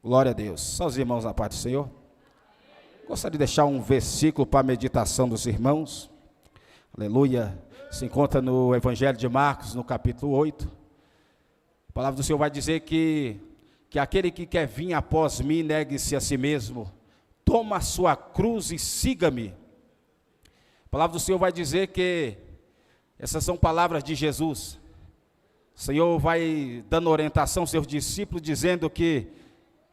Glória a Deus. Só os irmãos na paz do Senhor. Gostaria de deixar um versículo para a meditação dos irmãos. Aleluia. Se encontra no Evangelho de Marcos, no capítulo 8. A palavra do Senhor vai dizer que aquele que quer vir após mim, negue-se a si mesmo, toma a sua cruz e siga-me. A palavra do Senhor vai dizer que essas são palavras de Jesus. O Senhor vai dando orientação aos seus discípulos, dizendo que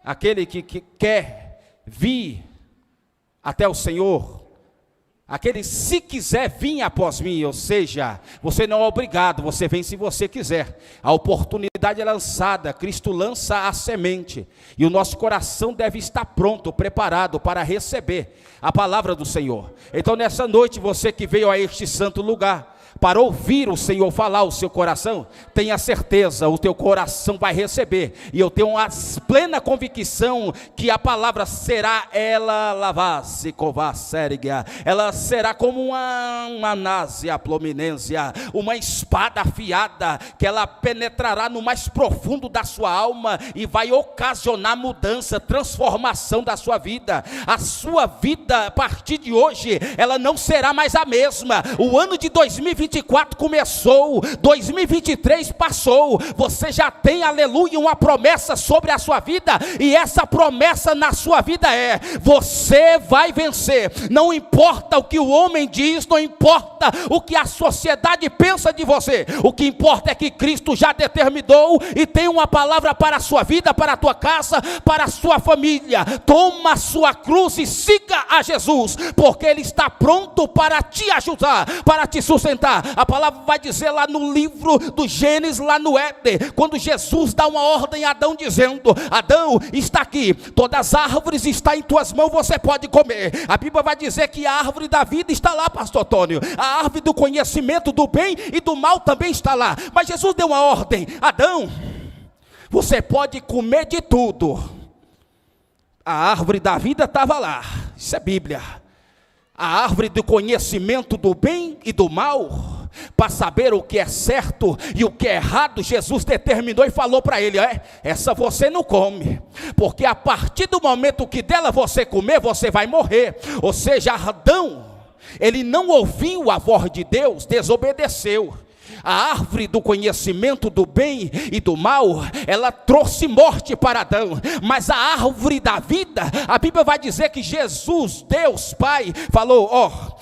aquele que quer vir até o Senhor, aquele se quiser vir após mim, ou seja, você não é obrigado, você vem se você quiser. A oportunidade é lançada, Cristo lança a semente, e o nosso coração deve estar pronto, preparado para receber a palavra do Senhor. Então nessa noite, você que veio a este santo lugar, para ouvir o Senhor falar ao seu coração, tenha certeza, o teu coração vai receber, e eu tenho uma plena convicção que a palavra será, ela será como uma náusea plominência, uma espada afiada, que ela penetrará no mais profundo da sua alma, e vai ocasionar mudança, transformação da sua vida. A sua vida, a partir de hoje, ela não será mais a mesma. O ano de 2024 começou, 2023 passou, você já tem, aleluia, uma promessa sobre a sua vida, e essa promessa na sua vida é: você vai vencer. Não importa o que o homem diz, não importa o que a sociedade pensa de você, o que importa é que Cristo já determinou e tem uma palavra para a sua vida, para a tua casa, para a sua família. Toma a sua cruz e siga a Jesus, porque Ele está pronto para te ajudar, para te sustentar. A palavra vai dizer lá no livro do Gênesis, lá no Éden, quando Jesus dá uma ordem a Adão, dizendo: Adão, está aqui, todas as árvores estão em tuas mãos, você pode comer. A Bíblia vai dizer que a árvore da vida está lá, pastor Antônio, a árvore do conhecimento do bem e do mal também está lá. Mas Jesus deu uma ordem: Adão, você pode comer de tudo. A árvore da vida estava lá, isso é Bíblia. A árvore do conhecimento do bem e do mal, para saber o que é certo e o que é errado, Jesus determinou e falou para ele: essa você não come, porque a partir do momento que dela você comer, você vai morrer. Ou seja, Adão, ele não ouviu a voz de Deus, desobedeceu. A árvore do conhecimento do bem e do mal, ela trouxe morte para Adão, mas a árvore da vida, a Bíblia vai dizer que Jesus, Deus Pai, falou: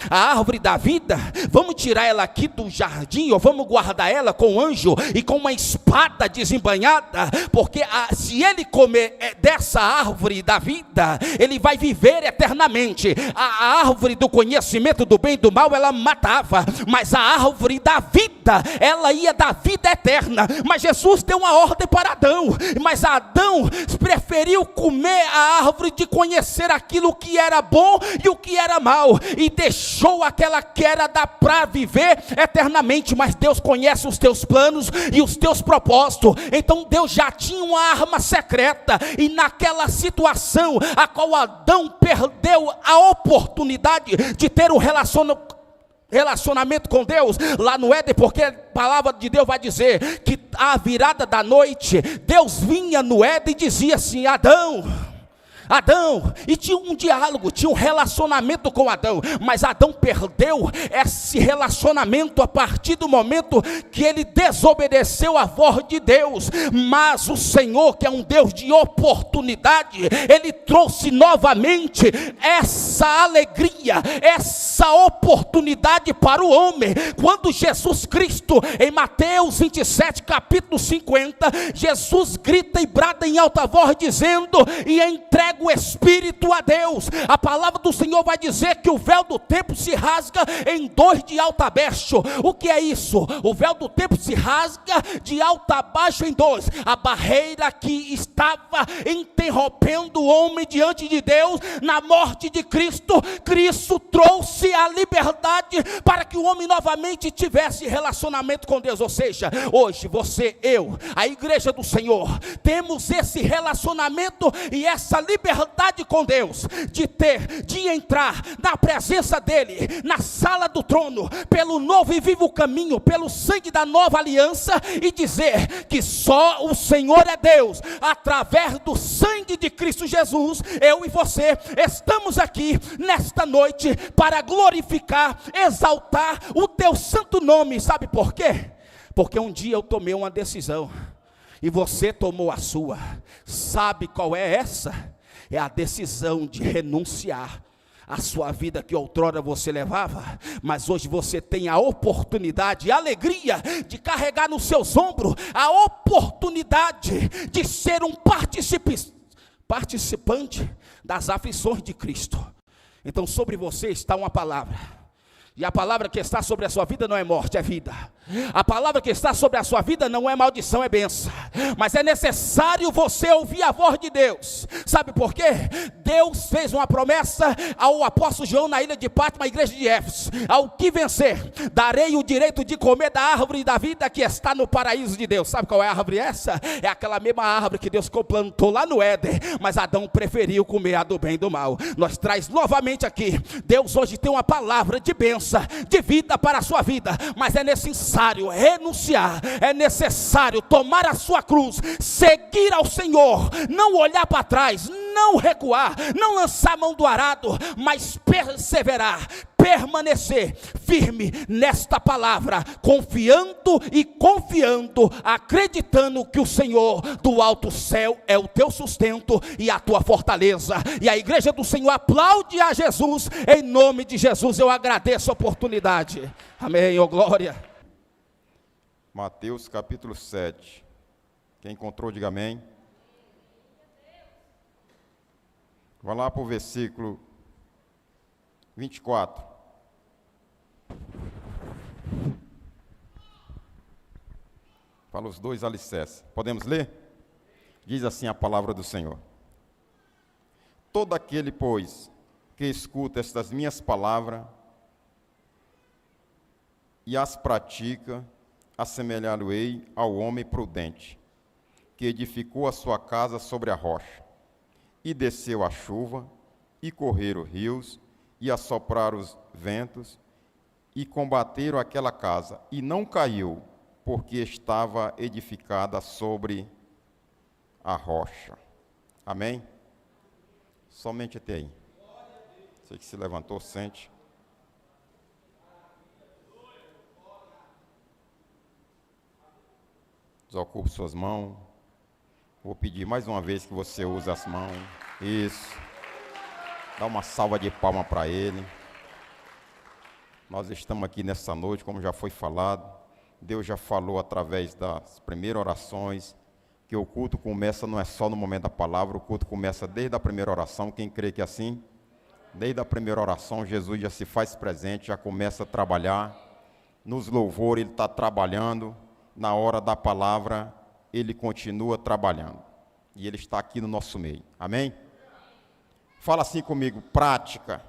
a árvore da vida, vamos tirar ela aqui do jardim, ou vamos guardar ela com um anjo e com uma espada desembainhada, porque se ele comer dessa árvore da vida, ele vai viver eternamente. A árvore do conhecimento do bem e do mal, ela matava, mas a árvore da vida, ela ia dar vida eterna. Mas Jesus deu uma ordem para Adão, mas Adão preferiu comer a árvore de conhecer aquilo que era bom e o que era mal, e deixou aquela que era para viver eternamente. Mas Deus conhece os teus planos e os teus propósitos. Então Deus já tinha uma arma secreta, e naquela situação a qual Adão perdeu a oportunidade de ter um relacionamento com Deus lá no Éden, porque a palavra de Deus vai dizer que à virada da noite, Deus vinha no Éden e dizia assim: Adão, e tinha um diálogo, tinha um relacionamento com Adão, mas Adão perdeu esse relacionamento a partir do momento que ele desobedeceu a voz de Deus. Mas o Senhor, que é um Deus de oportunidade, Ele trouxe novamente essa alegria, essa oportunidade para o homem, quando Jesus Cristo, em Mateus 27, capítulo 50, Jesus grita e brada em alta voz, dizendo: e entrega o Espírito a Deus. A palavra do Senhor vai dizer que o véu do templo se rasga em dois de alto a baixo. O que é isso? O véu do templo se rasga de alto a baixo em dois. A barreira que estava interrompendo o homem diante de Deus na morte de Cristo, Cristo trouxe a liberdade para que o homem novamente tivesse relacionamento com Deus. Ou seja, hoje você, eu, a igreja do Senhor, temos esse relacionamento e essa liberdade liberdade com Deus, de entrar na presença dele, na sala do trono, pelo novo e vivo caminho, pelo sangue da nova aliança, e dizer que só o Senhor é Deus. Através do sangue de Cristo Jesus, eu e você estamos aqui nesta noite para glorificar, exaltar o teu santo nome. Sabe por quê? Porque um dia eu tomei uma decisão e você tomou a sua. Sabe qual é essa? É a decisão de renunciar a sua vida que outrora você levava, mas hoje você tem a oportunidade e a alegria de carregar nos seus ombros a oportunidade de ser um participante das aflições de Cristo. Então sobre você está uma palavra. E a palavra que está sobre a sua vida não é morte, é vida. A palavra que está sobre a sua vida não é maldição, é bênção. Mas é necessário você ouvir a voz de Deus. Sabe por quê? Deus fez uma promessa ao apóstolo João na ilha de Patmos, à igreja de Éfeso: ao que vencer, darei o direito de comer da árvore da vida que está no paraíso de Deus. Sabe qual é a árvore essa? É aquela mesma árvore que Deus plantou lá no Éden, mas Adão preferiu comer a do bem e do mal. Nós traz novamente aqui, Deus hoje tem uma palavra de bênção, de vida para a sua vida, mas é necessário renunciar, é necessário tomar a sua cruz, seguir ao Senhor, não olhar para trás, não recuar, não lançar a mão do arado, mas perseverar, permanecer firme nesta palavra, confiando, acreditando que o Senhor do alto céu é o teu sustento e a tua fortaleza. E a igreja do Senhor aplaude a Jesus. Em nome de Jesus eu agradeço a oportunidade. Amém, oh glória. Mateus capítulo 7. Quem encontrou, diga amém. Vai lá para o versículo 24. Fala os dois alicerces. Podemos ler? Diz assim a palavra do Senhor: todo aquele, pois, que escuta estas minhas palavras e as pratica, assemelhá-lo-ei ao homem prudente, que edificou a sua casa sobre a rocha. E desceu a chuva, e correram rios, e assopraram os ventos, e combateram aquela casa, e não caiu, porque estava edificada sobre a rocha. Amém? Somente até aí. Você que se levantou, sente. Desocupe suas mãos. Vou pedir mais uma vez que você use as mãos. Isso. Dá uma salva de palmas para ele. Nós estamos aqui nessa noite, como já foi falado. Deus já falou através das primeiras orações, que o culto começa não é só no momento da palavra, o culto começa desde a primeira oração. Quem crê que é assim? Desde a primeira oração, Jesus já se faz presente, já começa a trabalhar. Nos louvores ele está trabalhando. Na hora da palavra, ele continua trabalhando. E ele está aqui no nosso meio. Amém? Fala assim comigo: prática.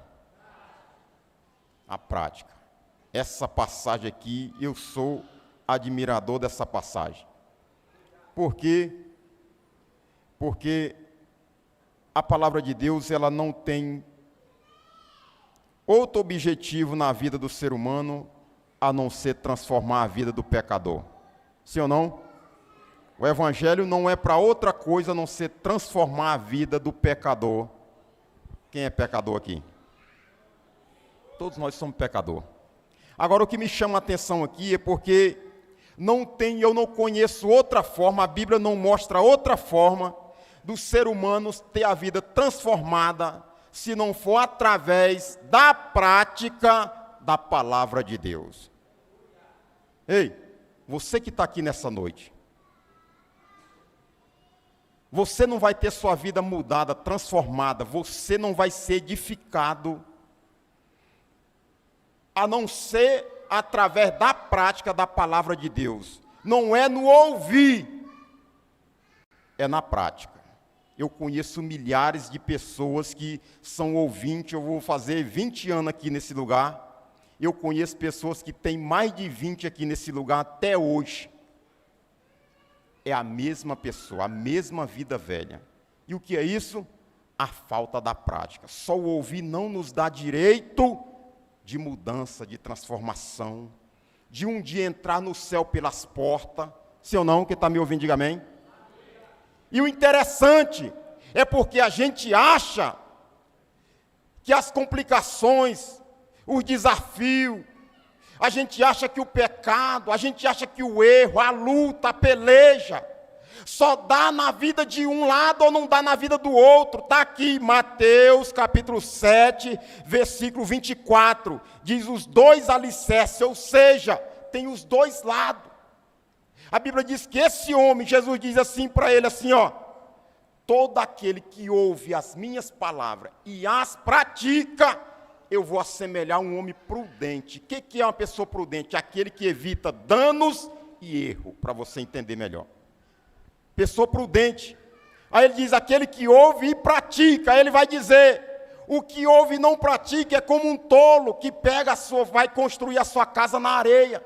A prática. Essa passagem aqui, eu sou admirador dessa passagem. Por quê? Porque a palavra de Deus, ela não tem outro objetivo na vida do ser humano a não ser transformar a vida do pecador. Sim ou não? O evangelho não é para outra coisa a não ser transformar a vida do pecador. Quem é pecador aqui? Todos nós somos pecador. Agora, o que me chama a atenção aqui é porque eu não conheço outra forma, a Bíblia não mostra outra forma do ser humano ter a vida transformada, se não for através da prática da palavra de Deus. Ei, você que está aqui nessa noite, você não vai ter sua vida mudada, transformada, você não vai ser edificado, a não ser através da prática da palavra de Deus. Não é no ouvir, é na prática. Eu conheço milhares de pessoas que são ouvintes, eu vou fazer 20 anos aqui nesse lugar, eu conheço pessoas que têm mais de 20 aqui nesse lugar até hoje. É a mesma pessoa, a mesma vida velha. E o que é isso? a falta da prática. Só o ouvir não nos dá direito de mudança, de transformação, de um dia entrar no céu pelas portas. Se ou não, quem está me ouvindo, diga amém. E o interessante é porque a gente acha que as complicações, os desafios, a gente acha que o pecado, a gente acha que o erro, a luta, a peleja, só dá na vida de um lado ou não dá na vida do outro. Está aqui, Mateus capítulo 7, versículo 24, diz os dois alicerces, ou seja, tem os dois lados. A Bíblia diz que esse homem, Jesus diz assim para ele, assim, ó, todo aquele que ouve as minhas palavras e as pratica, eu vou assemelhar um homem prudente. O que é uma pessoa prudente? Aquele que evita danos e erro, para você entender melhor. Pessoa prudente. Aí ele diz, aquele que ouve e pratica. Aí ele vai dizer, o que ouve e não pratica é como um tolo que vai construir a sua casa na areia.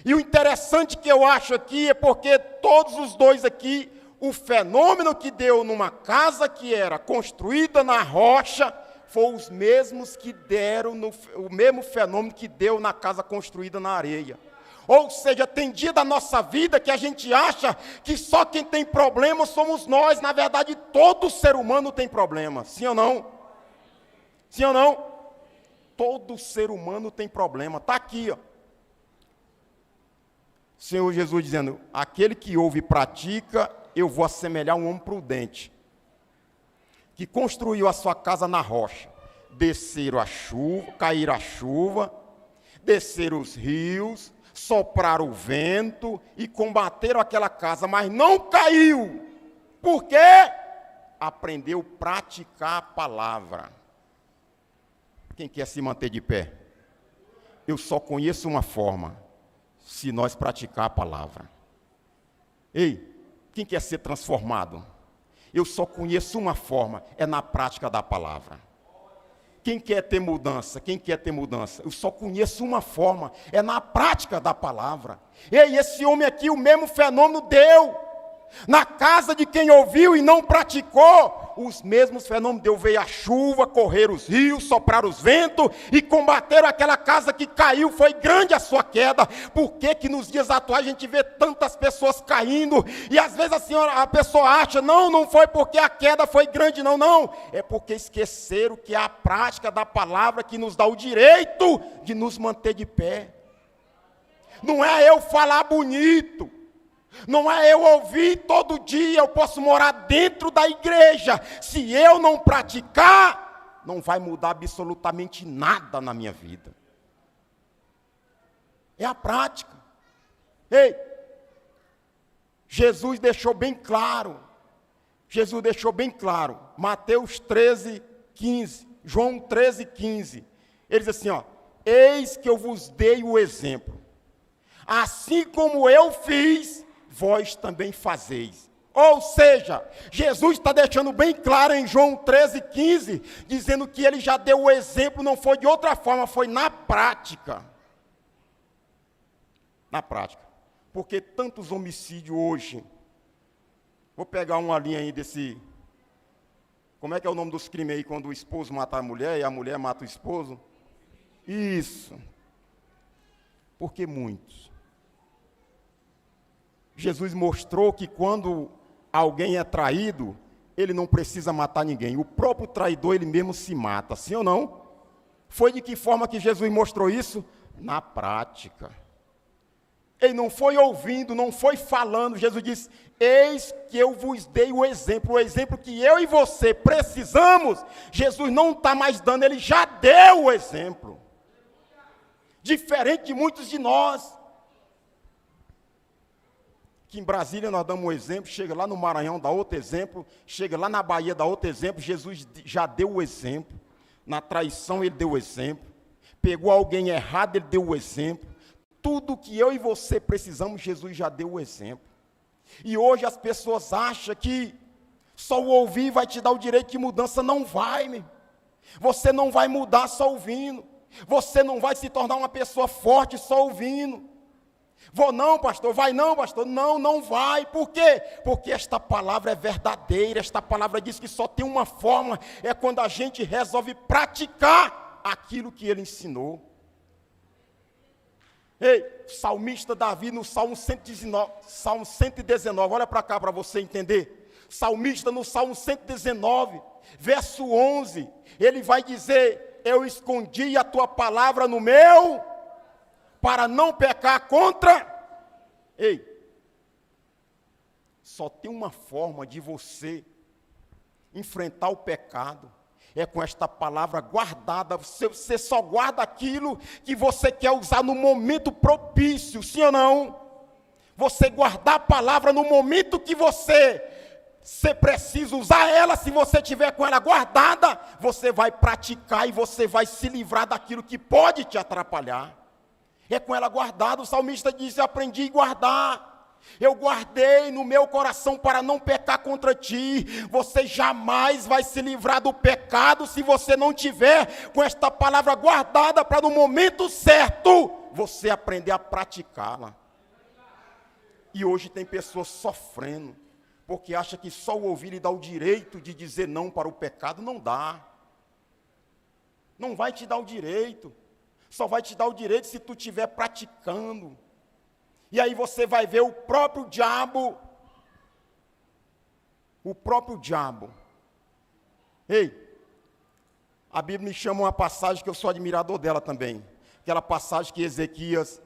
E o interessante que eu acho aqui é porque todos os dois aqui, o fenômeno que deu numa casa que era construída na rocha, foi os mesmos que deram, o mesmo fenômeno que deu na casa construída na areia. Ou seja, tem dia da nossa vida que a gente acha que só quem tem problema somos nós. Na verdade, todo ser humano tem problema. Sim ou não? Sim ou não? Todo ser humano tem problema. Está aqui, ó. Senhor Jesus dizendo, aquele que ouve e pratica, eu vou assemelhar um homem prudente, que construiu a sua casa na rocha. Desceram a chuva, caíram a chuva, desceram os rios, sopraram o vento e combateram aquela casa, mas não caiu. Por quê? Aprendeu a praticar a palavra. Quem quer se manter de pé? Eu só conheço uma forma, se nós praticar a palavra. Ei, quem quer ser transformado? Eu só conheço uma forma, é na prática da palavra. Quem quer ter mudança? Quem quer ter mudança? Eu só conheço uma forma, é na prática da palavra. Ei, esse homem aqui, o mesmo fenômeno deu. Na casa de quem ouviu e não praticou, os mesmos fenômenos deu. Veio a chuva, correram os rios, sopraram os ventos e combateram aquela casa que caiu. Foi grande a sua queda. Por que que nos dias atuais a gente vê tantas pessoas caindo? E às vezes a pessoa acha, não foi porque a queda foi grande, não. É porque esqueceram que é a prática da palavra que nos dá o direito de nos manter de pé. Não é eu falar bonito. Não é eu ouvir todo dia, eu posso morar dentro da igreja. Se eu não praticar, não vai mudar absolutamente nada na minha vida. É a prática. Ei, Jesus deixou bem claro. Mateus 13, 15, João 13, 15. Ele diz assim, ó, eis que eu vos dei o exemplo. Assim como eu fiz, vós também fazeis. Ou seja, Jesus está deixando bem claro em João 13, 15, dizendo que ele já deu o exemplo, não foi de outra forma, foi na prática. Na prática. Porque tantos homicídios hoje, vou pegar uma linha aí desse, como é que é o nome dos crimes aí, quando o esposo mata a mulher e a mulher mata o esposo? Isso. Porque muitos. Jesus mostrou que quando alguém é traído, ele não precisa matar ninguém. O próprio traidor, ele mesmo se mata, sim ou não? Foi de que forma que Jesus mostrou isso? Na prática. Ele não foi ouvindo, não foi falando. Jesus disse, eis que eu vos dei o exemplo que eu e você precisamos. Jesus não está mais dando, ele já deu o exemplo. Diferente de muitos de nós. Que em Brasília nós damos um exemplo, chega lá no Maranhão, dá outro exemplo, chega lá na Bahia, dá outro exemplo. Jesus já deu o exemplo. Na traição ele deu o exemplo. Pegou alguém errado, ele deu o exemplo. Tudo que eu e você precisamos, Jesus já deu o exemplo. E hoje as pessoas acham que só o ouvir vai te dar o direito de mudança. Não vai, meu. Você não vai mudar só ouvindo. Você não vai se tornar uma pessoa forte só ouvindo. Vou não, pastor, vai não, pastor. Não, não vai. Por quê? Porque esta palavra é verdadeira. Esta palavra diz que só tem uma forma, é quando a gente resolve praticar aquilo que ele ensinou. Ei, o salmista Davi no Salmo 119, olha para cá para você entender. Salmista no Salmo 119, verso 11, ele vai dizer: eu escondi a tua palavra no meu, para não pecar contra. Ei, só tem uma forma de você enfrentar o pecado, é com esta palavra guardada. Você só guarda aquilo que você quer usar no momento propício, sim ou não? Você guardar a palavra no momento que você precisa usar ela. Se você tiver com ela guardada, você vai praticar e você vai se livrar daquilo que pode te atrapalhar. É com ela guardada. O salmista diz: eu aprendi a guardar. Eu guardei no meu coração para não pecar contra ti. Você jamais vai se livrar do pecado se você não tiver com esta palavra guardada, para no momento certo você aprender a praticá-la. E hoje tem pessoas sofrendo porque acha que só o ouvir lhe dá o direito de dizer não para o pecado. Não dá. Não vai te dar o direito. Só vai te dar o direito se tu estiver praticando. E aí você vai ver o próprio diabo. Ei, a Bíblia me chama uma passagem que eu sou admirador dela também. Aquela passagem que Ezequias,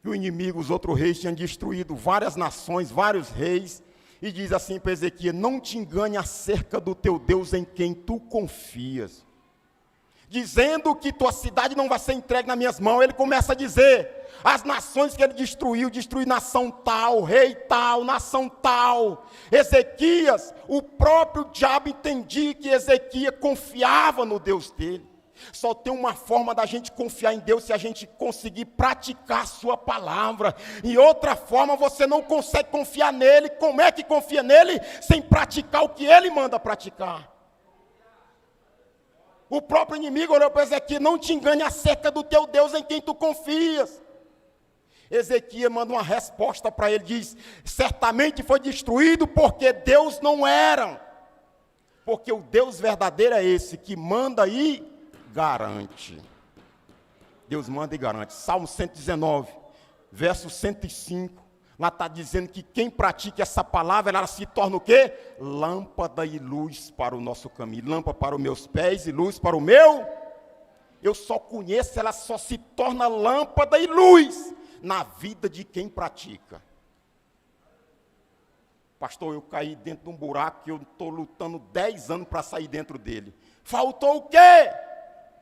que o inimigo, os outros reis, tinham destruído várias nações, vários reis. E diz assim para Ezequias: não te engane acerca do teu Deus em quem tu confias. Dizendo que tua cidade não vai ser entregue nas minhas mãos, ele começa a dizer as nações que ele destruiu nação tal, rei tal, nação tal. Ezequias, o próprio diabo entendia que Ezequias confiava no Deus dele. Só tem uma forma da gente confiar em Deus: se a gente conseguir praticar a sua palavra. E outra forma, você não consegue confiar nele. Como é que confia nele? Sem praticar o que ele manda praticar. O próprio inimigo olhou para Ezequias: não te engane acerca do teu Deus em quem tu confias. Ezequias manda uma resposta para ele, diz: certamente foi destruído porque Deus não era. Porque o Deus verdadeiro é esse, que manda e garante. Deus manda e garante. Salmo 119, verso 105. Lá está dizendo que quem pratica essa palavra, ela se torna o quê? Lâmpada e luz para o nosso caminho. Lâmpada para os meus pés e luz para o meu. Eu só conheço, ela só se torna lâmpada e luz na vida de quem pratica. Pastor, eu caí dentro de um buraco que eu estou lutando 10 anos para sair dentro dele. Faltou o quê?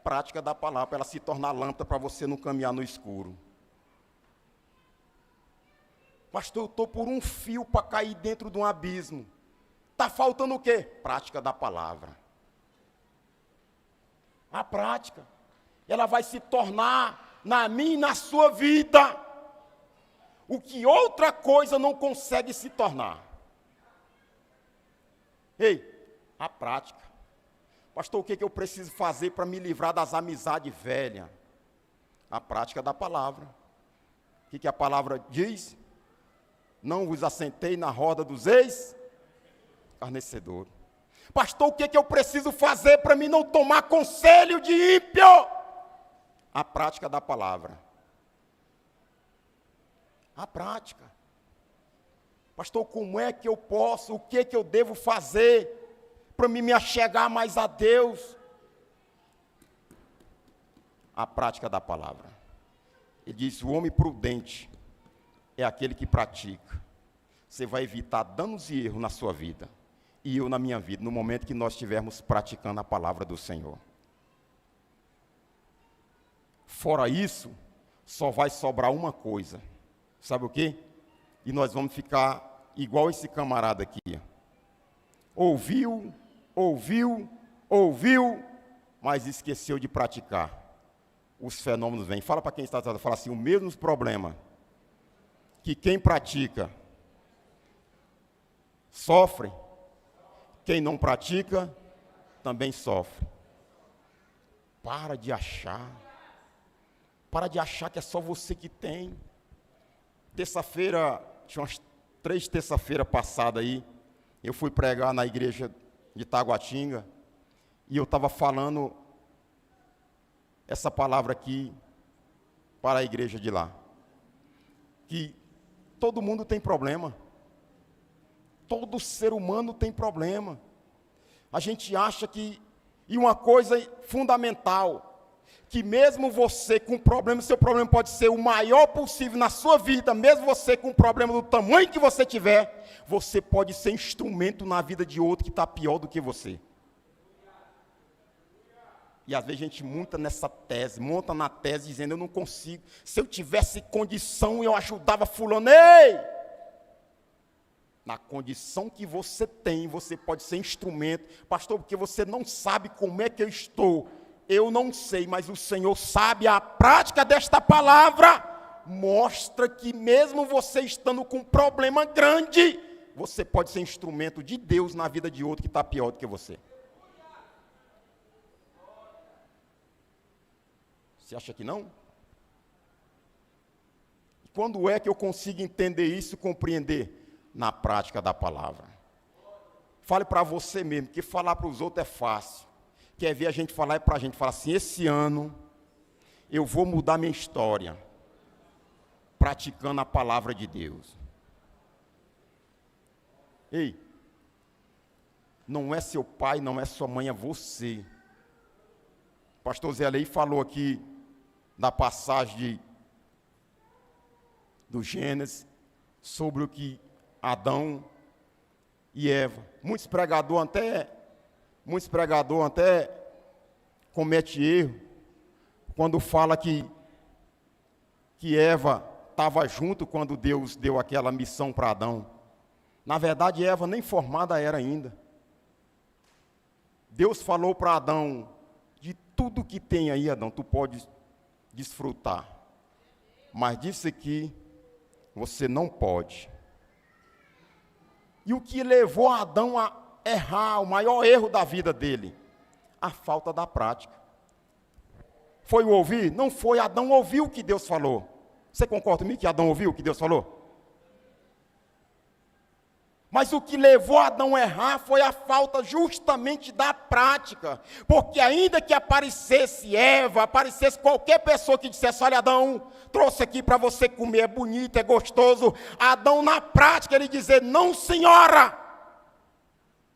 Prática da palavra, para ela se tornar lâmpada para você não caminhar no escuro. Pastor, eu estou por um fio para cair dentro de um abismo. Está faltando o quê? Prática da palavra. A prática, ela vai se tornar na minha e na sua vida o que outra coisa não consegue se tornar. Ei, a prática. Pastor, o que eu preciso fazer para me livrar das amizades velhas? A prática da palavra. O que a palavra diz? Não vos assentei na roda dos escarnecedores. Pastor, o que eu preciso fazer para mim não tomar conselho de ímpio? A prática da palavra. A prática. Pastor, como é que eu posso, o que eu devo fazer para me achegar mais a Deus? A prática da palavra. Ele diz: o homem prudente é aquele que pratica. Você vai evitar danos e erros na sua vida, e eu na minha vida, no momento que nós estivermos praticando a palavra do Senhor. Fora isso, só vai sobrar uma coisa. Sabe o quê? E nós vamos ficar igual esse camarada aqui. Ouviu, mas esqueceu de praticar. Os fenômenos vêm. Fala para quem está tratando, fala assim: o mesmo problema que quem pratica sofre, quem não pratica também sofre. Para de achar Para de achar que é só você que tem. Terça-feira, tinha umas 3 terça-feiras passadas aí, eu fui pregar na igreja de Taguatinga, e eu estava falando essa palavra aqui para a igreja de lá. Que todo mundo tem problema. Todo ser humano tem problema. A gente acha que, e uma coisa fundamental, que mesmo você com problema, seu problema pode ser o maior possível na sua vida, mesmo você com um problema do tamanho que você tiver, você pode ser instrumento na vida de outro que está pior do que você. E às vezes a gente monta na tese dizendo, eu não consigo, se eu tivesse condição eu ajudava fulano. Ei! Na condição que você tem, você pode ser instrumento. Pastor, porque você não sabe como é que eu estou. Eu não sei, mas o Senhor sabe. A prática desta palavra mostra que mesmo você estando com um problema grande, você pode ser instrumento de Deus na vida de outro que está pior do que você. Você acha que não? Quando é que eu consigo entender isso e compreender? Na prática da palavra. Fale para você mesmo, que falar para os outros é fácil. Quer ver a gente falar para a gente, falar assim, esse ano eu vou mudar minha história, praticando a palavra de Deus. Ei, não é seu pai, não é sua mãe, é você. O pastor Zé Lei falou aqui da passagem do Gênesis, sobre o que Adão e Eva. Muitos pregadores até cometem erro quando fala que Eva estava junto quando Deus deu aquela missão para Adão. Na verdade, Eva nem formada era ainda. Deus falou para Adão, de tudo que tem aí, Adão, tu pode desfrutar. Mas disso aqui, você não pode. E o que levou Adão a errar, o maior erro da vida dele? A falta da prática. Foi o ouvir? Não foi. Adão ouviu o que Deus falou. Você concorda comigo que Adão ouviu o que Deus falou? Mas o que levou Adão a errar foi a falta justamente da prática. Porque ainda que aparecesse Eva, aparecesse qualquer pessoa que dissesse, olha Adão, trouxe aqui para você comer, é bonito, é gostoso. Adão na prática ele dizer, não senhora.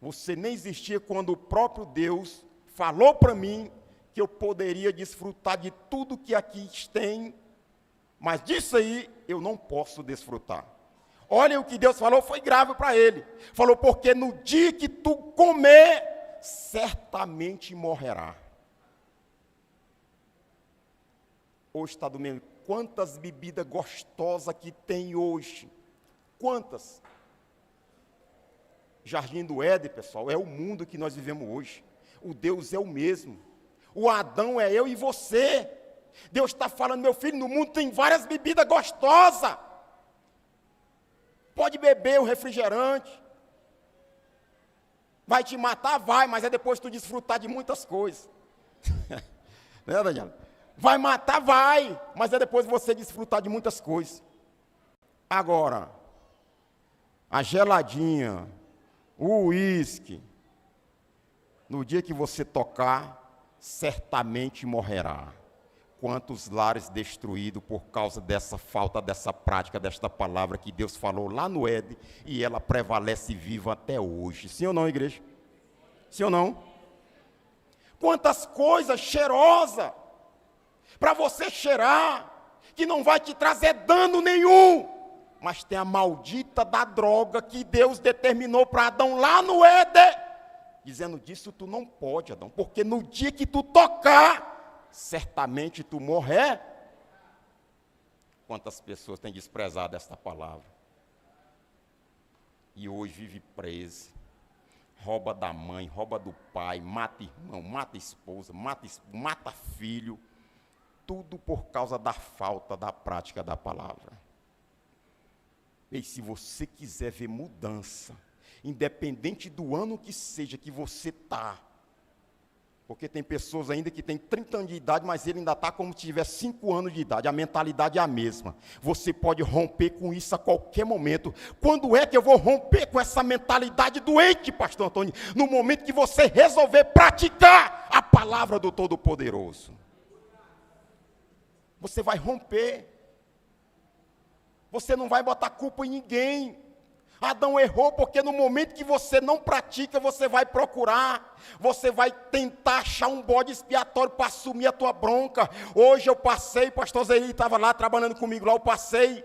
Você nem existia quando o próprio Deus falou para mim que eu poderia desfrutar de tudo que aqui tem. Mas disso aí eu não posso desfrutar. Olha, o que Deus falou foi grave para ele. Falou, porque no dia que tu comer, certamente morrerá. Hoje está domingo. Quantas bebidas gostosas que tem hoje. Quantas? Jardim do Éden, pessoal, é o mundo que nós vivemos hoje. O Deus é o mesmo. O Adão é eu e você. Deus está falando, meu filho, no mundo tem várias bebidas gostosas. Pode beber um refrigerante. Vai te matar? Vai, mas é depois tu desfrutar de muitas coisas. Né, Daniela? Vai matar? Vai, mas é depois você desfrutar de muitas coisas. Agora, a geladinha, o uísque, no dia que você tocar, certamente morrerá. Quantos lares destruídos por causa dessa falta, dessa prática, desta palavra que Deus falou lá no Éden, e ela prevalece viva até hoje. Sim ou não, igreja? Sim ou não? Quantas coisas cheirosas para você cheirar, que não vai te trazer dano nenhum, mas tem a maldita da droga que Deus determinou para Adão lá no Éden, dizendo, disso tu não pode, Adão, porque no dia que tu tocar, certamente tu morrer. Quantas pessoas têm desprezado esta palavra? E hoje vive preso, rouba da mãe, rouba do pai, mata irmão, mata esposa, mata filho, tudo por causa da falta da prática da palavra. E se você quiser ver mudança, independente do ano que seja que você está, Porque tem pessoas ainda que têm 30 anos de idade, mas ele ainda está como se tivesse 5 anos de idade. A mentalidade é a mesma. Você pode romper com isso a qualquer momento. Quando é que eu vou romper com essa mentalidade doente, pastor Antônio? No momento que você resolver praticar a palavra do Todo-Poderoso. Você vai romper. Você não vai botar culpa em ninguém. Adão errou porque no momento que você não pratica, você vai procurar, você vai tentar achar um bode expiatório para assumir a tua bronca. Hoje eu passei, pastor Zé estava lá trabalhando comigo lá, eu passei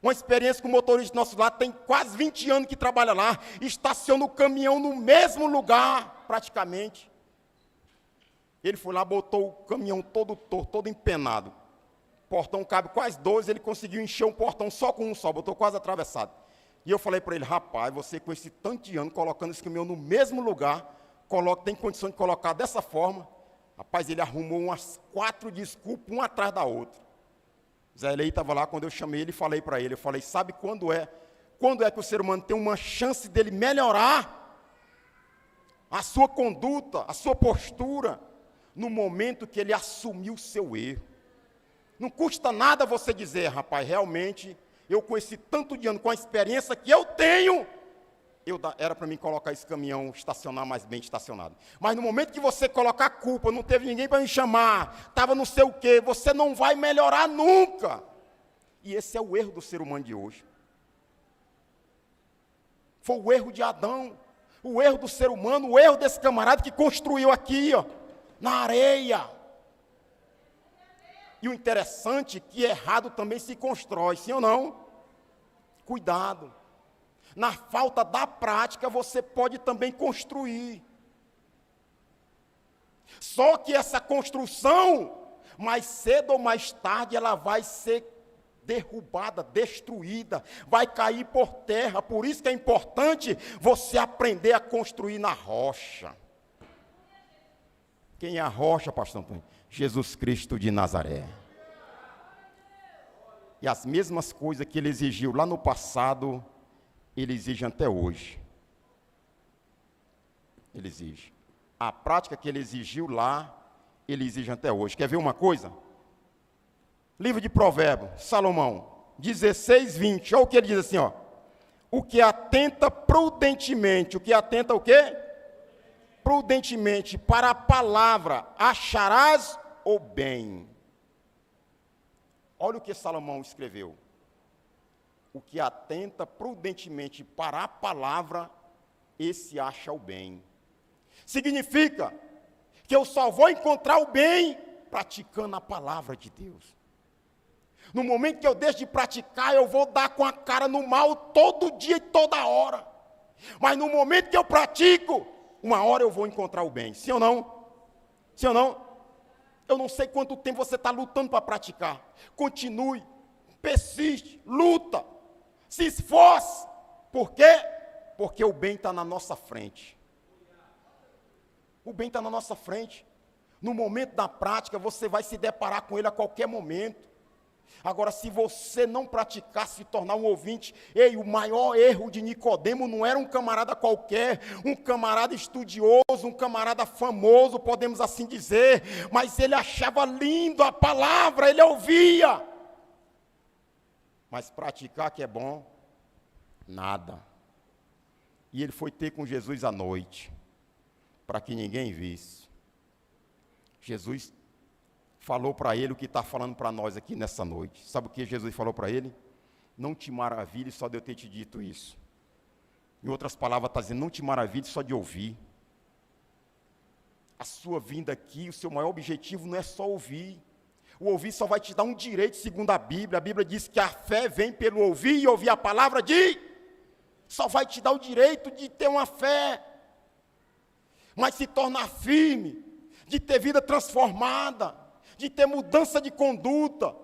uma experiência com o motorista nosso lá, tem quase 20 anos que trabalha lá, estaciona o caminhão no mesmo lugar, praticamente. Ele foi lá, botou o caminhão todo torto, todo empenado. O portão cabe quase 12, ele conseguiu encher um portão só com um só, botou quase atravessado. E eu falei para ele, rapaz, você com esse tanto de ano, colocando esse caminhão no mesmo lugar, tem condição de colocar dessa forma. Rapaz, ele arrumou umas 4 desculpas, uma atrás da outra. Zé Elei estava lá, quando eu chamei ele, falei para ele, eu falei, sabe quando é que o ser humano tem uma chance dele melhorar a sua conduta, a sua postura, no momento que ele assumiu o seu erro. Não custa nada você dizer, rapaz, realmente, eu com esse tanto de ano, com a experiência que eu tenho, era para mim colocar esse caminhão, estacionar mais bem estacionado. Mas no momento que você colocar a culpa, não teve ninguém para me chamar, estava não sei o quê, você não vai melhorar nunca. E esse é o erro do ser humano de hoje. Foi o erro de Adão, o erro do ser humano, o erro desse camarada que construiu aqui, ó, na areia. E o interessante é que errado também se constrói, sim ou não? Cuidado. Na falta da prática, você pode também construir. Só que essa construção, mais cedo ou mais tarde, ela vai ser derrubada, destruída, vai cair por terra. Por isso que é importante você aprender a construir na rocha. Quem é a rocha, pastor Antônio? Jesus Cristo de Nazaré. E as mesmas coisas que ele exigiu lá no passado, ele exige até hoje. Ele exige. A prática que ele exigiu lá, ele exige até hoje. Quer ver uma coisa? Livro de Provérbios, Salomão, 16, 20. Olha o que ele diz assim, ó. O que atenta prudentemente, o que atenta o quê? Prudentemente para a palavra, acharás o bem. Olha o que Salomão escreveu. O que atenta prudentemente para a palavra, esse acha o bem. Significa que eu só vou encontrar o bem praticando a palavra de Deus. No momento que eu deixo de praticar, eu vou dar com a cara no mal todo dia e toda hora. Mas no momento que eu pratico, uma hora eu vou encontrar o bem. Sim ou não? Sim ou não? Eu não sei quanto tempo você está lutando para praticar. Continue, persiste, luta, se esforce. Por quê? Porque o bem está na nossa frente. O bem está na nossa frente. No momento da prática, você vai se deparar com ele a qualquer momento. Agora, se você não praticar, se tornar um ouvinte, o maior erro de Nicodemo não era um camarada qualquer, um camarada estudioso, um camarada famoso, podemos assim dizer, mas ele achava lindo a palavra, ele ouvia. Mas praticar que é bom, nada. E ele foi ter com Jesus à noite, para que ninguém visse. Jesus falou para ele o que está falando para nós aqui nessa noite. Sabe o que Jesus falou para ele? Não te maravilhe só de eu ter te dito isso. Em outras palavras, está dizendo, não te maravilhe só de ouvir. A sua vinda aqui, o seu maior objetivo não é só ouvir. O ouvir só vai te dar um direito segundo a Bíblia. A Bíblia diz que a fé vem pelo ouvir e ouvir a palavra de... Só vai te dar o direito de ter uma fé. Mas se tornar firme, de ter vida transformada, de ter mudança de conduta,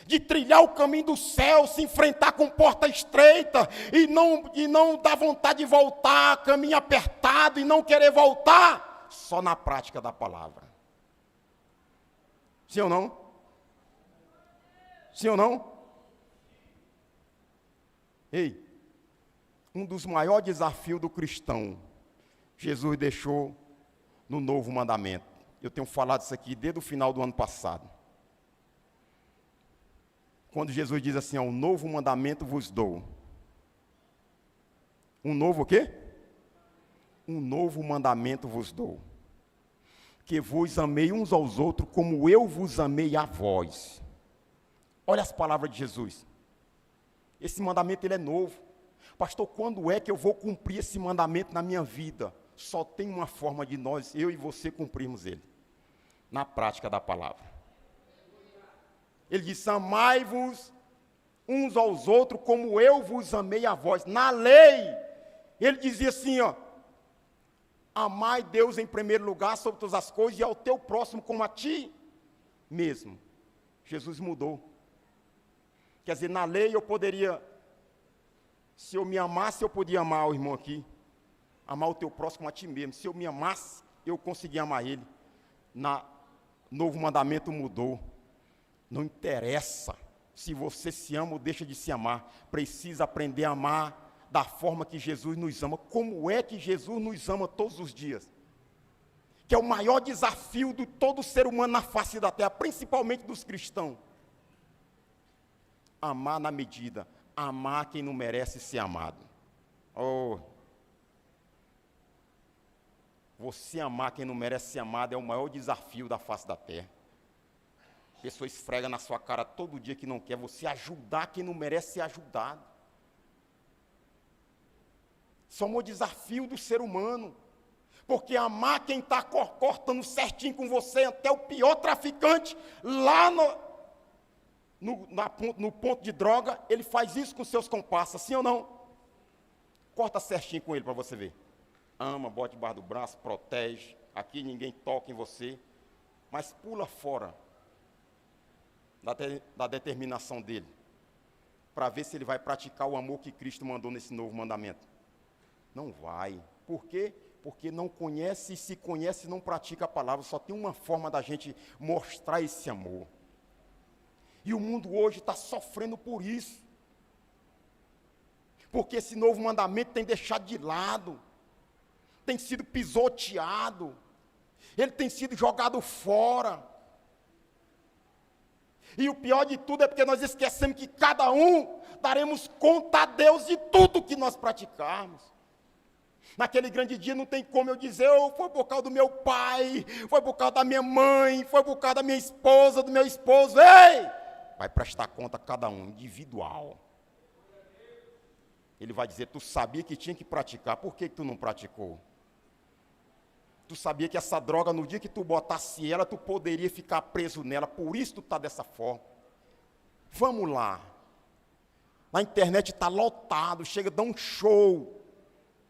de trilhar o caminho do céu, se enfrentar com porta estreita, e não dar vontade de voltar, caminho apertado, e não querer voltar, só na prática da palavra. Sim ou não? Sim ou não? Ei, um dos maiores desafios do cristão, Jesus deixou no novo mandamento. Eu tenho falado isso aqui desde o final do ano passado. Quando Jesus diz assim, um novo mandamento vos dou. Um novo o quê? Um novo mandamento vos dou. Que vos amei uns aos outros como eu vos amei a vós. Olha as palavras de Jesus. Esse mandamento ele é novo. Pastor, quando é que eu vou cumprir esse mandamento na minha vida? Só tem uma forma de nós, eu e você, cumprirmos ele. Na prática da palavra. Ele diz, amai-vos uns aos outros como eu vos amei a vós. Na lei, ele dizia assim, amai Deus em primeiro lugar sobre todas as coisas e ao teu próximo como a ti mesmo. Jesus mudou. Quer dizer, na lei eu poderia, se eu me amasse, eu podia amar o irmão aqui. Amar o teu próximo como a ti mesmo. Se eu me amasse, eu conseguia amar ele. Novo mandamento mudou. Não interessa se você se ama ou deixa de se amar. Precisa aprender a amar da forma que Jesus nos ama. Como é que Jesus nos ama todos os dias? Que é o maior desafio de todo ser humano na face da terra, principalmente dos cristãos. Amar na medida. Amar quem não merece ser amado. Oh, você amar quem não merece ser amado é o maior desafio da face da terra. A pessoa esfrega na sua cara todo dia que não quer. Você ajudar quem não merece ser ajudado. Isso é o maior desafio do ser humano. Porque amar quem está cortando certinho com você, até o pior traficante, lá no ponto de droga, ele faz isso com seus comparsas, sim ou não? Corta certinho com ele para você ver. Ama, bota debaixo do braço, protege. Aqui ninguém toca em você. Mas pula fora da determinação dele, para ver se ele vai praticar o amor que Cristo mandou nesse novo mandamento. Não vai. Por quê? Porque não conhece, e se conhece não pratica a palavra. Só tem uma forma da gente mostrar esse amor. E o mundo hoje está sofrendo por isso. Porque esse novo mandamento tem deixado de lado, tem sido pisoteado, ele tem sido jogado fora. E o pior de tudo é porque nós esquecemos que cada um daremos conta a Deus de tudo que nós praticarmos. Naquele grande dia não tem como eu dizer, foi por causa do meu pai, foi por causa da minha mãe, foi por causa da minha esposa, do meu esposo. Ei! Vai prestar conta a cada um, individual. Ele vai dizer, tu sabia que tinha que praticar, por que tu não praticou? Tu sabia que essa droga, no dia que tu botasse ela, tu poderia ficar preso nela, por isso tu está dessa forma. Vamos lá. Na internet está lotado, chega a dar um show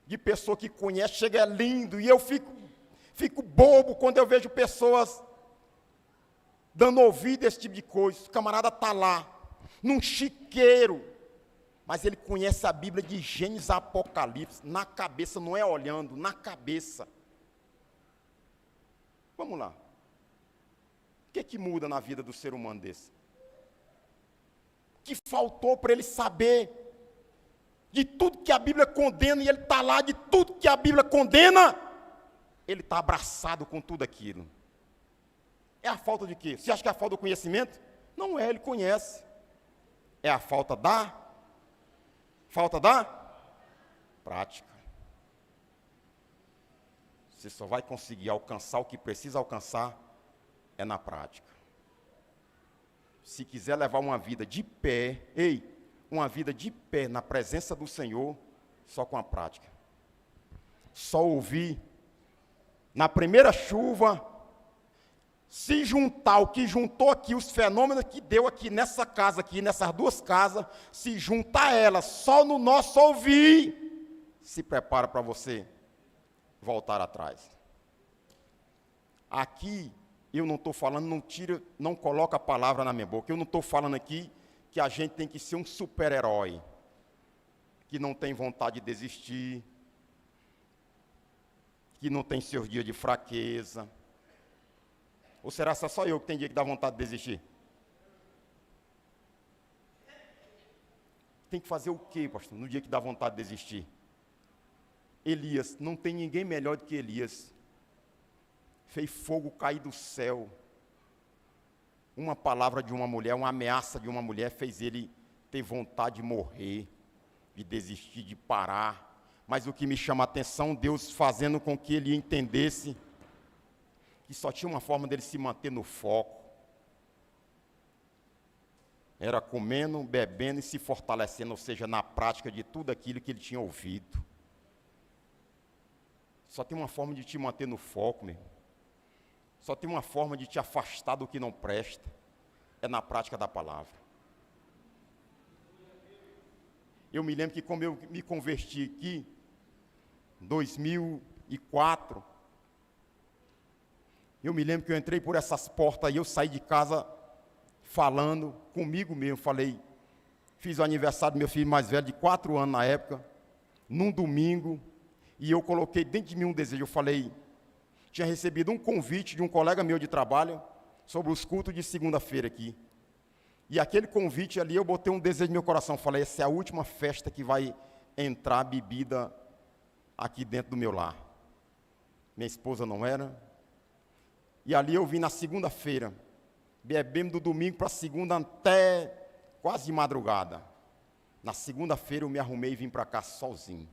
de pessoa que conhece, chega, é lindo, e eu fico bobo quando eu vejo pessoas dando ouvido a esse tipo de coisa. O camarada está lá, num chiqueiro, mas ele conhece a Bíblia de Gênesis a Apocalipse, na cabeça, não é olhando, na cabeça. Vamos lá. O que muda na vida do ser humano desse? O que faltou para ele saber de tudo que a Bíblia condena, e ele está lá de tudo que a Bíblia condena, ele está abraçado com tudo aquilo. É a falta de quê? Você acha que é a falta do conhecimento? Não é, ele conhece. É a falta da prática. Você só vai conseguir alcançar o que precisa alcançar é na prática. Se quiser levar uma vida de pé, uma vida de pé na presença do Senhor, só com a prática. Só ouvir. Na primeira chuva, se juntar o que juntou aqui, os fenômenos que deu aqui nessa casa, aqui nessas duas casas, se juntar elas só no nosso ouvir, se prepara para você voltar atrás. Aqui, eu não estou falando, não coloca a palavra na minha boca, eu não estou falando aqui que a gente tem que ser um super-herói, que não tem vontade de desistir, que não tem seus dias de fraqueza. Ou será só eu que tem dia que dá vontade de desistir? Tem que fazer o quê, pastor, no dia que dá vontade de desistir? Elias, não tem ninguém melhor do que Elias. fez fogo cair do céu. Uma palavra de uma mulher, uma ameaça de uma mulher fez ele ter vontade de morrer, de desistir, de parar. Mas o que me chama a atenção, Deus fazendo com que ele entendesse que só tinha uma forma dele se manter no foco. Era comendo, bebendo e se fortalecendo, ou seja, na prática de tudo aquilo que ele tinha ouvido. Só tem uma forma de te manter no foco, meu irmão. Só tem uma forma de te afastar do que não presta. É na prática da palavra. Eu me lembro que como eu me converti aqui, em 2004, eu me lembro que eu entrei por essas portas e eu saí de casa falando comigo mesmo. Falei, fiz o aniversário do meu filho mais velho, de 4 anos na época, num domingo, e eu coloquei dentro de mim um desejo. Eu falei, tinha recebido um convite de um colega meu de trabalho sobre os cultos de segunda-feira aqui. E aquele convite ali, eu botei um desejo no meu coração. Falei, essa é a última festa que vai entrar bebida aqui dentro do meu lar. Minha esposa não era. E ali eu vim na segunda-feira, bebemos do domingo para segunda até quase de madrugada. Na segunda-feira eu me arrumei e vim para cá sozinho.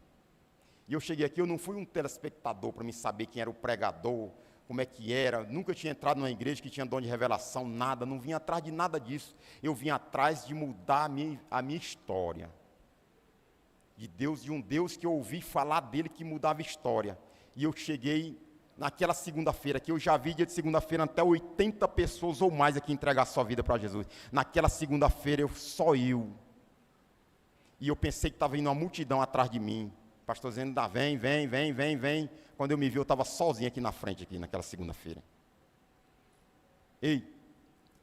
E eu cheguei aqui, eu não fui um telespectador para me saber quem era o pregador, como é que era. Nunca tinha entrado numa igreja que tinha dom de revelação, nada. Não vim atrás de nada disso. Eu vim atrás de mudar a minha história. De Deus, de um Deus que eu ouvi falar dele que mudava a história. E eu cheguei naquela segunda-feira, que eu já vi dia de segunda-feira até 80 pessoas ou mais aqui entregar sua vida para Jesus. Naquela segunda-feira, só eu. E eu pensei que estava indo uma multidão atrás de mim. Pastor dizendo, vem. Quando eu me vi, eu estava sozinho aqui na frente, aqui naquela segunda-feira. E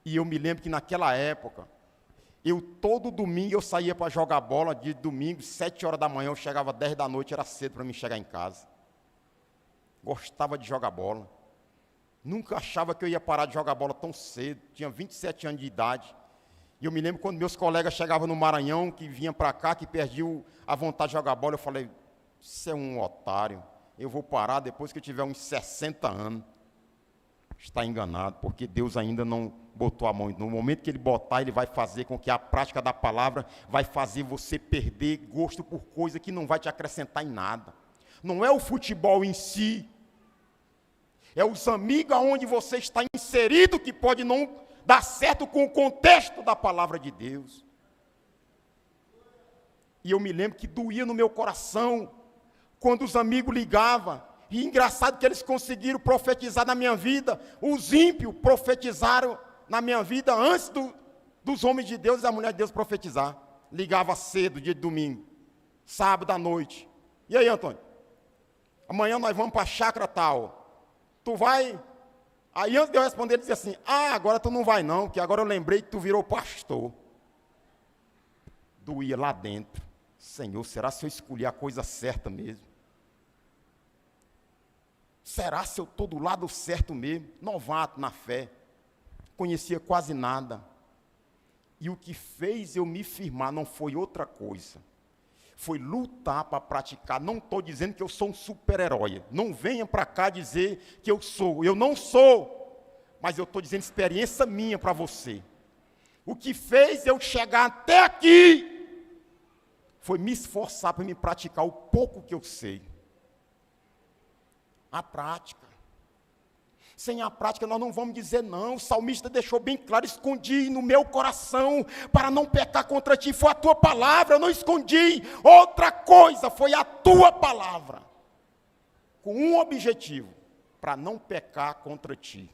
eu me lembro que naquela época, todo domingo eu saía para jogar bola, de domingo, 7 horas da manhã, eu chegava 10 da noite, era cedo para mim chegar em casa. Gostava de jogar bola. Nunca achava que eu ia parar de jogar bola tão cedo. Tinha 27 anos de idade. E eu me lembro quando meus colegas chegavam no Maranhão, que vinham para cá, que perdiam a vontade de jogar bola, eu falei, você é um otário. Eu vou parar depois que eu tiver uns 60 anos. Está enganado, porque Deus ainda não botou a mão. No momento que Ele botar, Ele vai fazer com que a prática da palavra vai fazer você perder gosto por coisa que não vai te acrescentar em nada. Não é o futebol em si, é os amigos aonde você está inserido que pode não dar certo com o contexto da palavra de Deus. E eu me lembro que doía no meu coração quando os amigos ligavam. E engraçado que eles conseguiram profetizar na minha vida. Os ímpios profetizaram na minha vida antes dos homens de Deus e da mulher de Deus profetizar. Ligava cedo, dia de domingo, sábado à noite. E aí, Antônio? Amanhã nós vamos para a chácara tal. Tu vai? Aí antes de eu responder, ele dizia assim, agora tu não vai não, porque agora eu lembrei que tu virou pastor. Doía lá dentro. Senhor, será se eu escolhi a coisa certa mesmo? Será se eu estou do lado certo mesmo? Novato na fé. Conhecia quase nada. E o que fez eu me firmar não foi outra coisa. Foi lutar para praticar. Não estou dizendo que eu sou um super-herói. Não venha para cá dizer que eu sou. Eu não sou. Mas eu estou dizendo experiência minha para você. O que fez eu chegar até aqui foi me esforçar para me praticar o pouco que eu sei. A prática. Sem a prática nós não vamos dizer não. O salmista deixou bem claro, escondi no meu coração para não pecar contra ti. Foi a tua palavra, eu não escondi. Outra coisa, foi a tua palavra. Com um objetivo, para não pecar contra ti.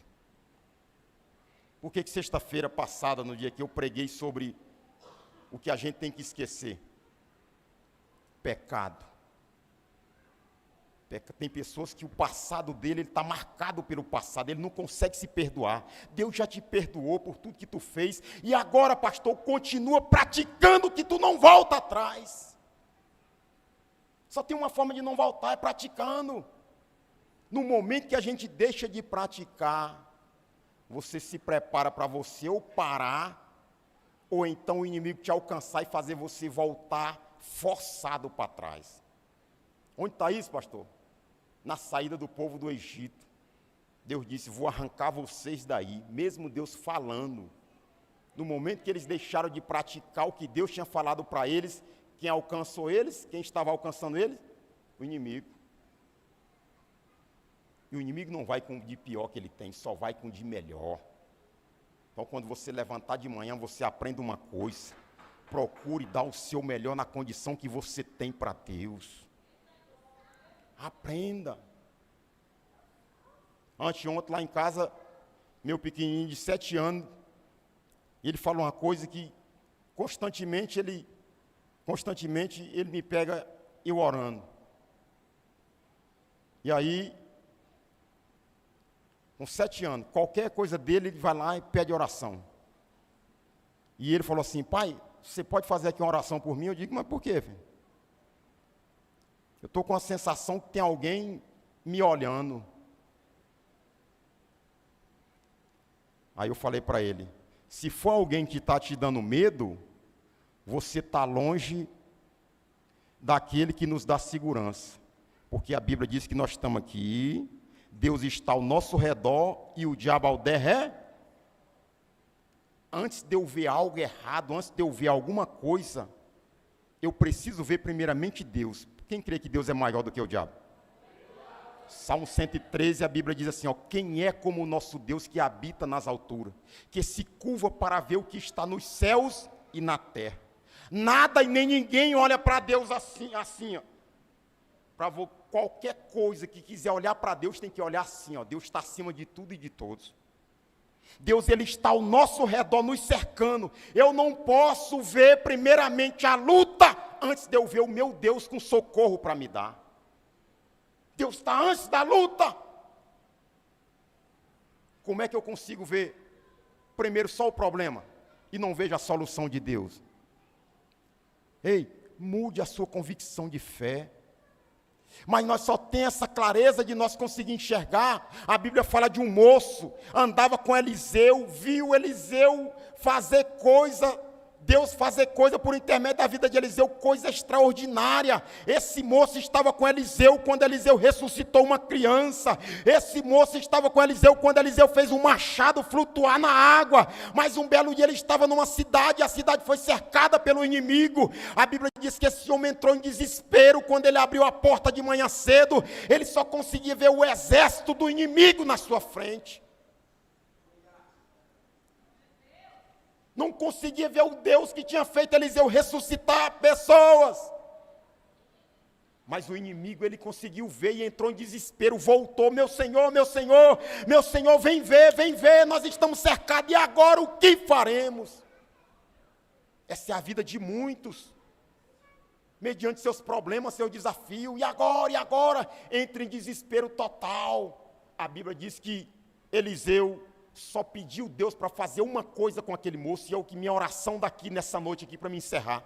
Por que sexta-feira passada, no dia que eu preguei sobre o que a gente tem que esquecer? Pecado. Tem pessoas que o passado dele está marcado pelo passado, ele não consegue se perdoar. Deus já te perdoou por tudo que tu fez, e agora, pastor, continua praticando que tu não volta atrás. Só tem uma forma de não voltar, é praticando. No momento que a gente deixa de praticar, você se prepara para você ou parar, ou então o inimigo te alcançar e fazer você voltar forçado para trás. Onde está isso, pastor? Na saída do povo do Egito. Deus disse, vou arrancar vocês daí, mesmo Deus falando. No momento que eles deixaram de praticar o que Deus tinha falado para eles, quem alcançou eles? Quem estava alcançando eles? O inimigo. E o inimigo não vai com o de pior que ele tem, só vai com o de melhor. Então, quando você levantar de manhã, você aprenda uma coisa. Procure dar o seu melhor na condição que você tem para Deus. Aprenda. Anteontem, lá em casa, meu pequenininho de 7 anos, ele fala uma coisa que constantemente ele me pega eu orando. E aí, com 7 anos, qualquer coisa dele, ele vai lá e pede oração. E ele falou assim, pai, você pode fazer aqui uma oração por mim? Eu digo, mas por quê, filho? Eu estou com a sensação que tem alguém me olhando. Aí eu falei para ele, se for alguém que está te dando medo, você está longe daquele que nos dá segurança. Porque a Bíblia diz que nós estamos aqui, Deus está ao nosso redor e o diabo ao derré. Antes de eu ver algo errado, antes de eu ver alguma coisa, eu preciso ver primeiramente Deus. Quem crê que Deus é maior do que o diabo? Salmo 113, a Bíblia diz assim, ó, quem é como o nosso Deus que habita nas alturas, que se curva para ver o que está nos céus e na terra. Nada e nem ninguém olha para Deus assim, ó. Para qualquer coisa que quiser olhar para Deus, tem que olhar assim, ó. Deus está acima de tudo e de todos. Deus, ele está ao nosso redor, nos cercando. Eu não posso ver primeiramente a luta, antes de eu ver o meu Deus com socorro para me dar. Deus está antes da luta. Como é que eu consigo ver primeiro só o problema e não vejo a solução de Deus? Ei, mude a sua convicção de fé. Mas nós só temos essa clareza de nós conseguir enxergar. A Bíblia fala de um moço, andava com Eliseu, viu Eliseu fazer coisa, Deus fazer coisa por intermédio da vida de Eliseu, coisa extraordinária. Esse moço estava com Eliseu quando Eliseu ressuscitou uma criança. Esse moço estava com Eliseu quando Eliseu fez um machado flutuar na água. Mas um belo dia ele estava numa cidade, e a cidade foi cercada pelo inimigo. A Bíblia diz que esse homem entrou em desespero quando ele abriu a porta de manhã cedo. Ele só conseguia ver o exército do inimigo na sua frente. Não conseguia ver o Deus que tinha feito Eliseu ressuscitar pessoas. Mas o inimigo, ele conseguiu ver e entrou em desespero, voltou, meu Senhor, vem ver, nós estamos cercados, e agora o que faremos? Essa é a vida de muitos, mediante seus problemas, seu desafio, e agora, entra em desespero total. A Bíblia diz que Eliseu só pediu Deus para fazer uma coisa com aquele moço, e é o que minha oração daqui nessa noite aqui para me encerrar.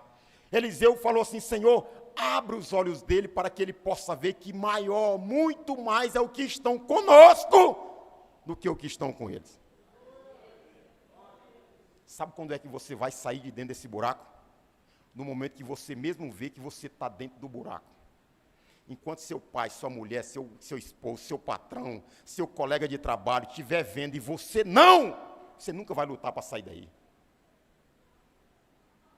Eliseu falou assim, Senhor, abre os olhos dele para que ele possa ver que maior, muito mais é o que estão conosco do que o que estão com eles. Sabe quando é que você vai sair de dentro desse buraco? No momento que você mesmo vê que você está dentro do buraco. Enquanto seu pai, sua mulher, seu esposo, seu patrão, seu colega de trabalho estiver vendo e você não, você nunca vai lutar para sair daí.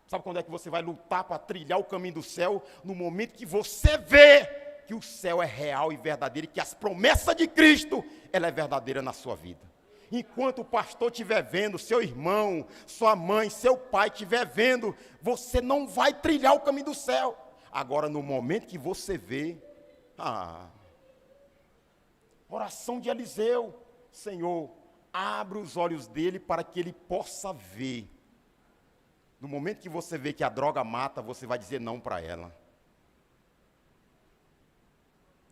Sabe quando é que você vai lutar para trilhar o caminho do céu? No momento que você vê que o céu é real e verdadeiro, e que as promessas de Cristo, ela é verdadeira na sua vida. Enquanto o pastor estiver vendo, seu irmão, sua mãe, seu pai estiver vendo, você não vai trilhar o caminho do céu. Agora, no momento que você vê, oração de Eliseu, Senhor, abre os olhos dele para que ele possa ver. No momento que você vê que a droga mata, você vai dizer não para ela.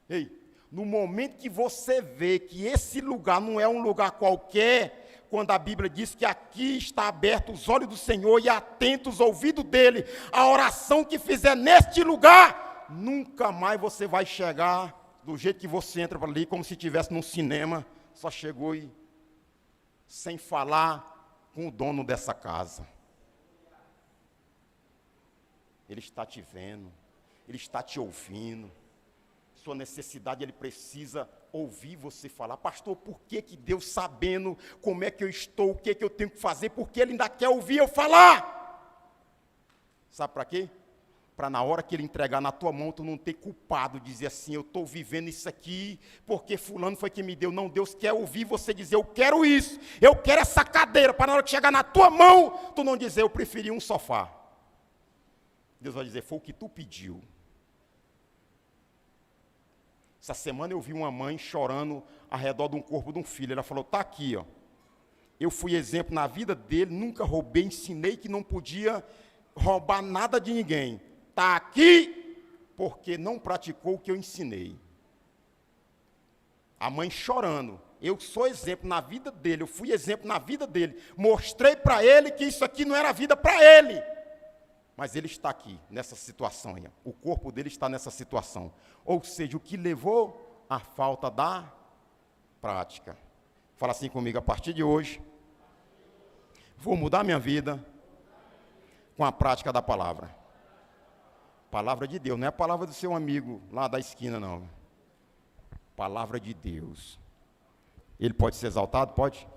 Ei, no momento que você vê que esse lugar não é um lugar qualquer, quando a Bíblia diz que aqui está aberto os olhos do Senhor e atentos os ouvidos dele, a oração que fizer neste lugar, nunca mais você vai chegar do jeito que você entra para ali, como se estivesse num cinema, só chegou e sem falar com o dono dessa casa. Ele está te vendo, ele está te ouvindo. Sua necessidade, ele precisa ouvir você falar. Pastor, por que Deus, sabendo como é que eu estou, o que eu tenho que fazer, por que ele ainda quer ouvir eu falar? Sabe para quê? Para na hora que ele entregar na tua mão, tu não ter culpado, dizer assim, eu estou vivendo isso aqui, porque fulano foi que me deu. Não, Deus quer ouvir você dizer, eu quero isso, eu quero essa cadeira, para na hora que chegar na tua mão, tu não dizer, eu preferi um sofá. Deus vai dizer, foi o que tu pediu. Essa semana eu vi uma mãe chorando ao redor de um corpo de um filho. Ela falou, está aqui, ó. Eu fui exemplo na vida dele, nunca roubei, ensinei que não podia roubar nada de ninguém. Está aqui porque não praticou o que eu ensinei. A mãe chorando. Eu sou exemplo na vida dele, eu fui exemplo na vida dele. Mostrei para ele que isso aqui não era vida para ele. Mas ele está aqui, nessa situação aí. O corpo dele está nessa situação. Ou seja, o que levou à falta da prática. Fala assim comigo, a partir de hoje, vou mudar minha vida com a prática da palavra. Palavra de Deus, não é a palavra do seu amigo lá da esquina, não. Palavra de Deus. Ele pode ser exaltado? Pode?